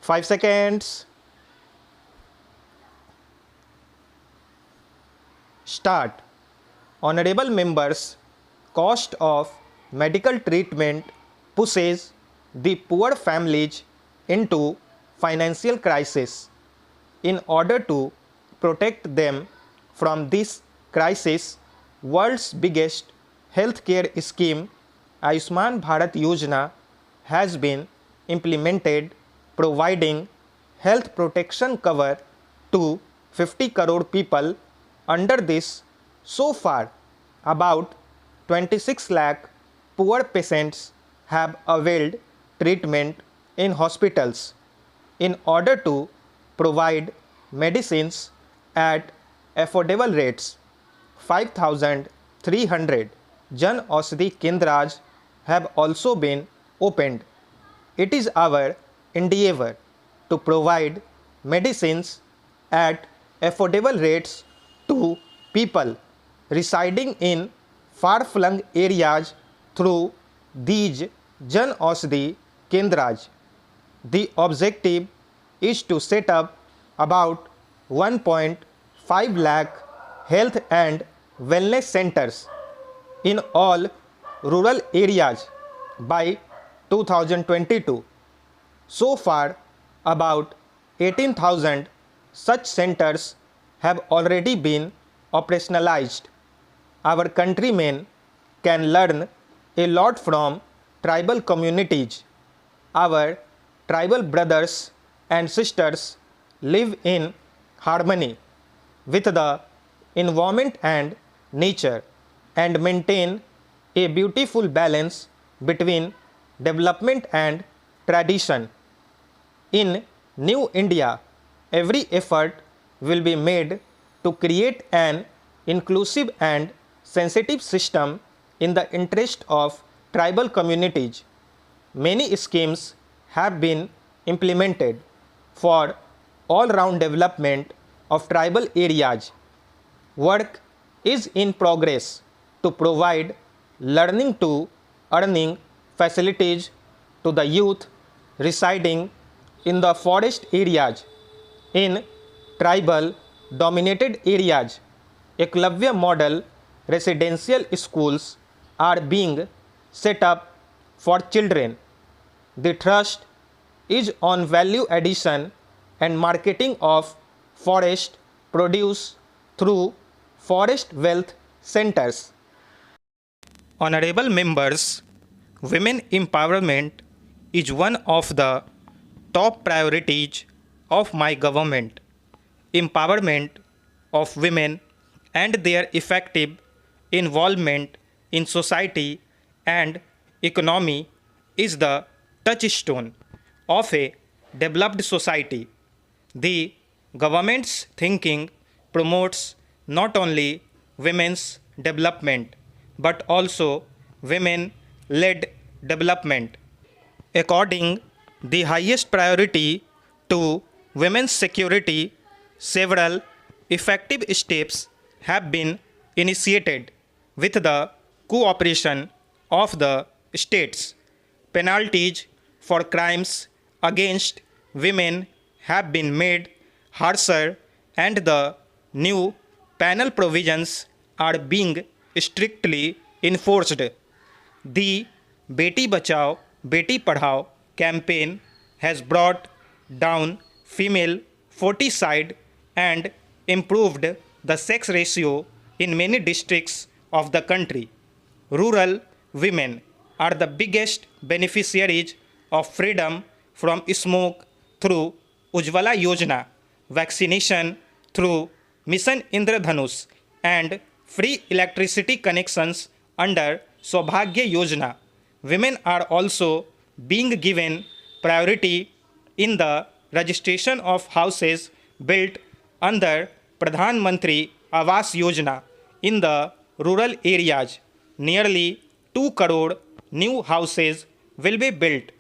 5 seconds. Start. Honorable members, cost of medical treatment pushes the poor families into financial crisis. In order to protect them from this crisis, world's biggest healthcare scheme, Ayushman Bharat Yojana, has been implemented, providing health protection cover to 50 crore people. Under this, so far, about 26 lakh poor patients have availed treatment in hospitals. In order to provide medicines at affordable rates, 5,300 Jan Aushadhi Kendras have also been opened. It is our endeavor to provide medicines at affordable rates to people residing in far-flung areas through these Jan Aushadhi Kendras. The objective is to set up about 1.5 lakh health and wellness centers in all rural areas by 2022. So far, about 18,000 such centers have already been operationalized. Our countrymen can learn a lot from tribal communities. Our tribal brothers and sisters live in harmony with the environment and nature and maintain a beautiful balance between development and tradition. In New India, every effort will be made to create an inclusive and sensitive system in the interest of tribal communities. Many schemes have been implemented for all-round development of tribal areas. Work is in progress to provide learning to earning facilities to the youth residing in the forest areas. In tribal dominated areas, Eklavya model residential schools are being set up for children. The thrust is on value addition and marketing of forest produce through forest wealth centers. Honorable members, women empowerment is one of the top priorities of my government. Empowerment of women and their effective involvement in society and economy is the touchstone of a developed society. The government's thinking promotes not only women's development but also women-led development. According the highest priority to women's security, several effective steps have been initiated with the cooperation of the states. Penalties for crimes against women have been made harsher and the new penal provisions are being strictly enforced. The Beti Bachao, Beti Padhao campaign has brought down female foeticide and improved the sex ratio in many districts of the country. Rural women are the biggest beneficiaries of freedom from smoke through Ujjwala Yojana, vaccination through Mission Indradhanush, and free electricity connections under Saubhagya Yojana. Women are also being given priority in the registration of houses built under Pradhan Mantri Awas Yojana in the rural areas. Nearly 2 crore new houses will be built